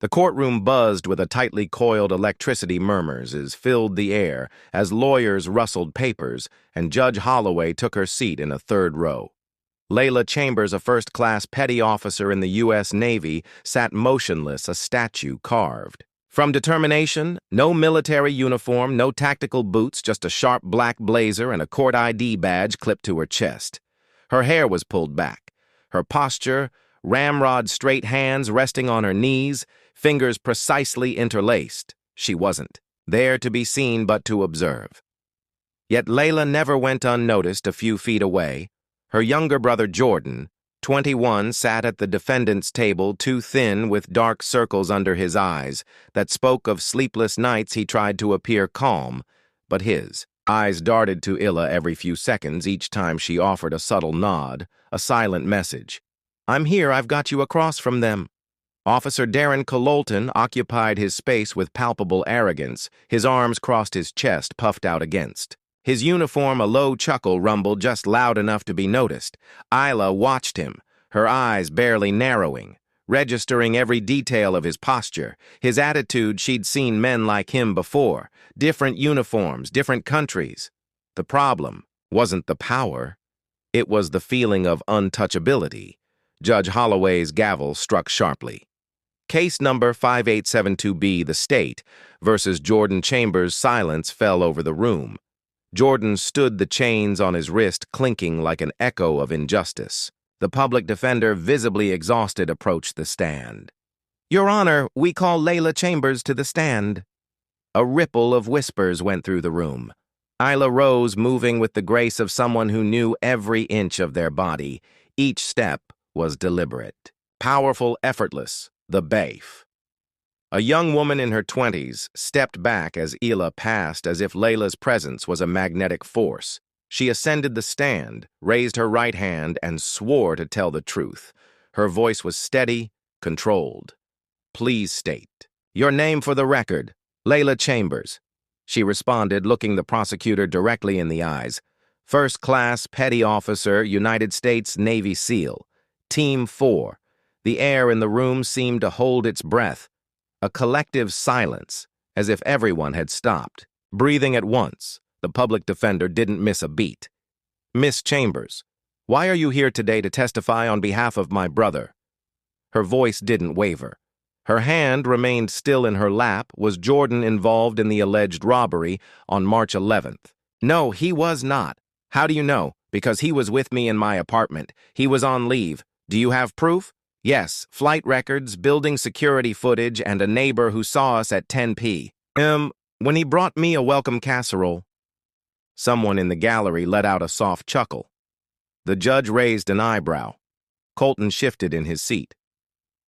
The courtroom buzzed with a tightly coiled electricity murmurs as filled the air as lawyers rustled papers and Judge Holloway took her seat in a third row. Layla Chambers, a first-class petty officer in the U.S. Navy, sat motionless, a statue carved. From determination, no military uniform, no tactical boots, just a sharp black blazer and a court ID badge clipped to her chest. Her hair was pulled back. Her posture, ramrod straight hands resting on her knees, fingers precisely interlaced. She wasn't there to be seen but to observe. Yet Layla never went unnoticed a few feet away. Her younger brother Jordan, 21, sat at the defendant's table, too thin with dark circles under his eyes that spoke of sleepless nights he tried to appear calm, but his eyes darted to Illa every few seconds each time she offered a subtle nod, a silent message. "I'm here, I've got you across from them." Officer Darren Cololton occupied his space with palpable arrogance, his arms crossed his chest, puffed out against. His uniform, a low chuckle rumbled just loud enough to be noticed. Isla watched him, her eyes barely narrowing, registering every detail of his posture, his attitude. She'd seen men like him before, different uniforms, different countries. The problem wasn't the power, it was the feeling of untouchability. Judge Holloway's gavel struck sharply. Case number 5872B, the state, versus Jordan Chambers. Silence fell over the room. Jordan stood, the chains on his wrist clinking like an echo of injustice. The public defender, visibly exhausted, approached the stand. "Your Honor, we call Layla Chambers to the stand." A ripple of whispers went through the room. Isla rose, moving with the grace of someone who knew every inch of their body. Each step was deliberate, powerful, effortless, the baif. A young woman in her 20s stepped back as Ila passed, as if Layla's presence was a magnetic force. She ascended the stand, raised her right hand, and swore to tell the truth. Her voice was steady, controlled. "Please state your name for the record." "Layla Chambers," she responded, looking the prosecutor directly in the eyes. "First-class petty officer, United States Navy SEAL. Team 4. The air in the room seemed to hold its breath. A collective silence, as if everyone had stopped, breathing at once. The public defender didn't miss a beat. "Miss Chambers, why are you here today to testify on behalf of my brother?" Her voice didn't waver. Her hand remained still in her lap. Was Jordan involved in the alleged robbery on March 11th? "No, he was not." "How do you know?" "Because he was with me in my apartment. He was on leave." "Do you have proof?" "Yes, flight records, building security footage, and a neighbor who saw us at 10 p.m. when he brought me a welcome casserole." Someone in the gallery let out a soft chuckle. The judge raised an eyebrow. Colton shifted in his seat.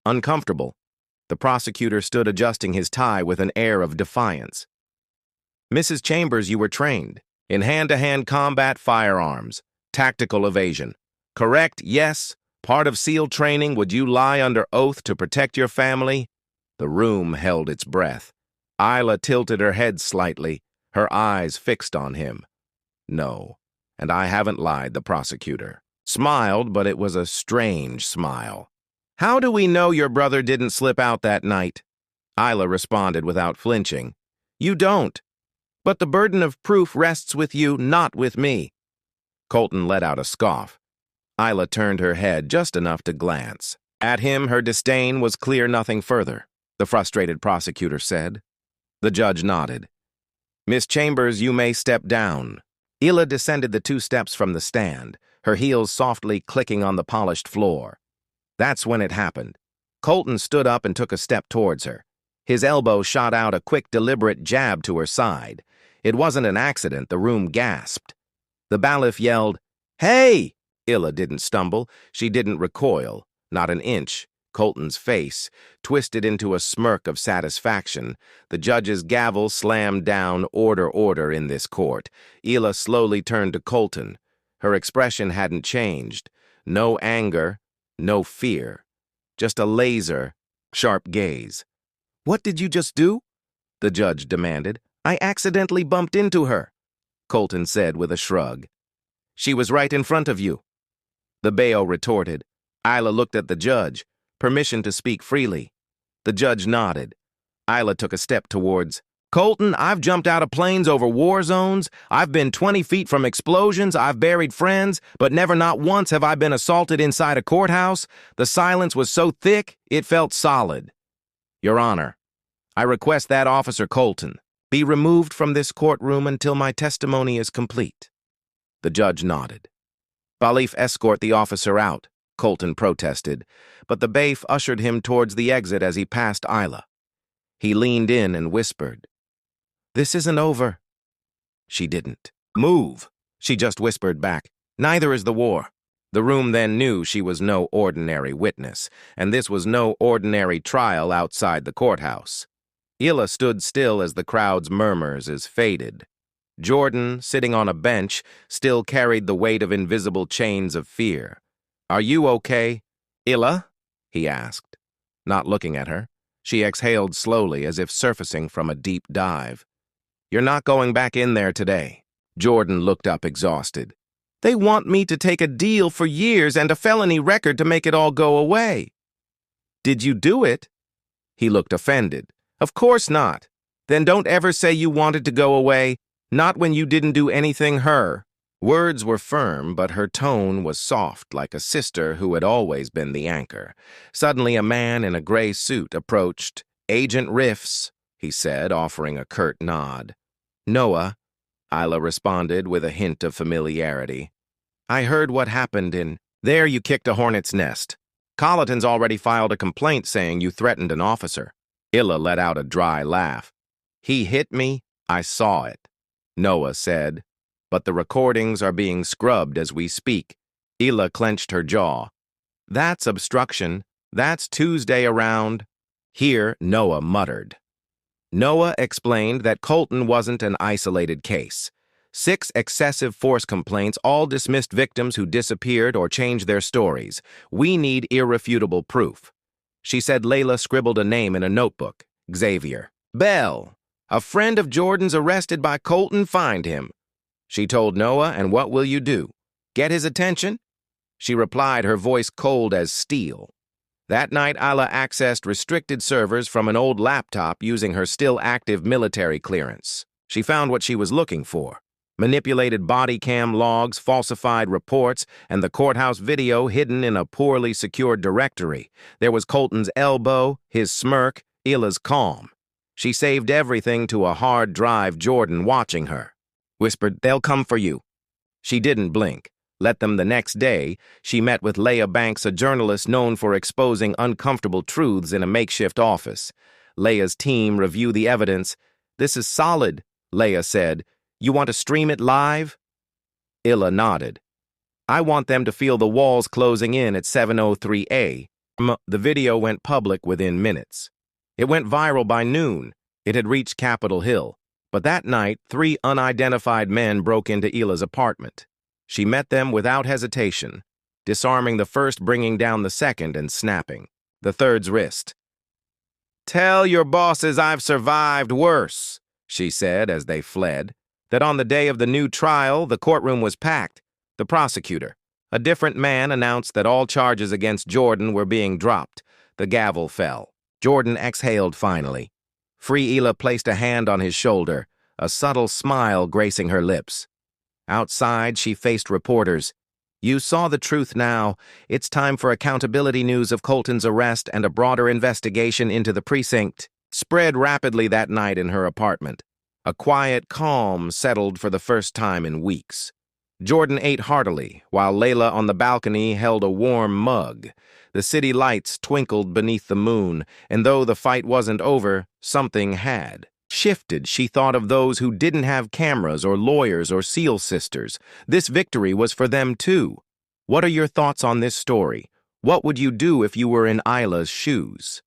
Uncomfortable, the prosecutor stood adjusting his tie with an air of defiance. "Mrs. Chambers, you were trained in hand-to-hand combat, firearms, tactical evasion. Correct? Yes. Part of SEAL training. Would you lie under oath to protect your family?" The room held its breath. Isla tilted her head slightly, her eyes fixed on him. "No, and I haven't lied," the prosecutor smiled, but it was a strange smile. "How do we know your brother didn't slip out that night?" Isla responded without flinching. "You don't. But the burden of proof rests with you, not with me." Colton let out a scoff. Isla turned her head just enough to glance. At him, her disdain was clear. "Nothing further," the frustrated prosecutor said. The judge nodded. "Miss Chambers, you may step down." Ila descended the 2 steps from the stand, her heels softly clicking on the polished floor. That's when it happened. Colton stood up and took a step towards her. His elbow shot out a quick, deliberate jab to her side. It wasn't an accident. The room gasped. The bailiff yelled, "Hey!" Illa didn't stumble. She didn't recoil, not an inch. Colton's face twisted into a smirk of satisfaction. The judge's gavel slammed down, "Order, order in this court." Illa slowly turned to Colton. Her expression hadn't changed. No anger, no fear. Just a laser, sharp gaze. "What did you just do?" the judge demanded. "I accidentally bumped into her," Colton said with a shrug. "She was right in front of you," the bail retorted. Isla looked at the judge. Permission to speak freely. The judge nodded. Isla took a step towards. Colton, I've jumped out of planes over war zones. I've been 20 feet from explosions. I've buried friends, but never not once have I been assaulted inside a courthouse. The silence was so thick, it felt solid. Your Honor, I request that Officer Colton be removed from this courtroom until my testimony is complete. The judge nodded. Balif, escort the officer out, Colton protested, but the bailiff ushered him towards the exit as he passed Isla. He leaned in and whispered, "This isn't over." She didn't move. She just whispered back, "Neither is the war." The room then knew she was no ordinary witness, and this was no ordinary trial outside the courthouse. Isla stood still as the crowd's murmurs faded. Jordan, sitting on a bench, still carried the weight of invisible chains of fear. "Are you okay, Isla?" he asked. Not looking at her, she exhaled slowly as if surfacing from a deep dive. "You're not going back in there today." Jordan looked up exhausted. "They want me to take a deal for years and a felony record to make it all go away." "Did you do it?" He looked offended. "Of course not. Then don't ever say you wanted to go away, not when you didn't do anything her." Words were firm, but her tone was soft, like a sister who had always been the anchor. Suddenly a man in a gray suit approached. "Agent Riffs," he said, offering a curt nod. "Noah," Isla responded with a hint of familiarity. "I heard what happened in there. You kicked a hornet's nest. Colleton's already filed a complaint saying you threatened an officer." Isla let out a dry laugh. "He hit me. I saw it," Noah said. "But the recordings are being scrubbed as we speak." Isla clenched her jaw. "That's obstruction. That's Tuesday around." Here, Noah muttered. Noah explained that Colton wasn't an isolated case. 6 excessive force complaints all dismissed victims who disappeared or changed their stories. "We need irrefutable proof." She said Layla scribbled a name in a notebook. Xavier. "Bell, a friend of Jordan's arrested by Colton, find him." She told Noah, "And what will you do? Get his attention?" She replied, her voice cold as steel. That night, Isla accessed restricted servers from an old laptop using her still-active military clearance. She found what she was looking for: manipulated body cam logs, falsified reports, and the courthouse video hidden in a poorly secured directory. There was Colton's elbow, his smirk, Isla's calm. She saved everything to a hard drive, Jordan watching her. Whispered, "They'll come for you." She didn't blink. Let them the next day, she met with Leah Banks, a journalist known for exposing uncomfortable truths in a makeshift office. Leah's team reviewed the evidence. "This is solid," Leah said. "You want to stream it live?" Isla nodded. "I want them to feel the walls closing in at 703A. The video went public within minutes. It went viral by noon. It had reached Capitol Hill. But that night, 3 unidentified men broke into Ila's apartment. She met them without hesitation, disarming the first, bringing down the second, and snapping the third's wrist. "Tell your bosses I've survived worse," she said as they fled. That on the day of the new trial, the courtroom was packed. The prosecutor, a different man, announced that all charges against Jordan were being dropped. The gavel fell. Jordan exhaled finally. Free Isla placed a hand on his shoulder, a subtle smile gracing her lips. Outside, she faced reporters. "You saw the truth now. It's time for accountability." News of Colton's arrest and a broader investigation into the precinct spread rapidly that night in her apartment. A quiet calm settled for the first time in weeks. Jordan ate heartily, while Layla on the balcony held a warm mug. The city lights twinkled beneath the moon, and though the fight wasn't over, something had shifted. She thought of those who didn't have cameras or lawyers or SEAL sisters. This victory was for them too. What are your thoughts on this story? What would you do if you were in Isla's shoes?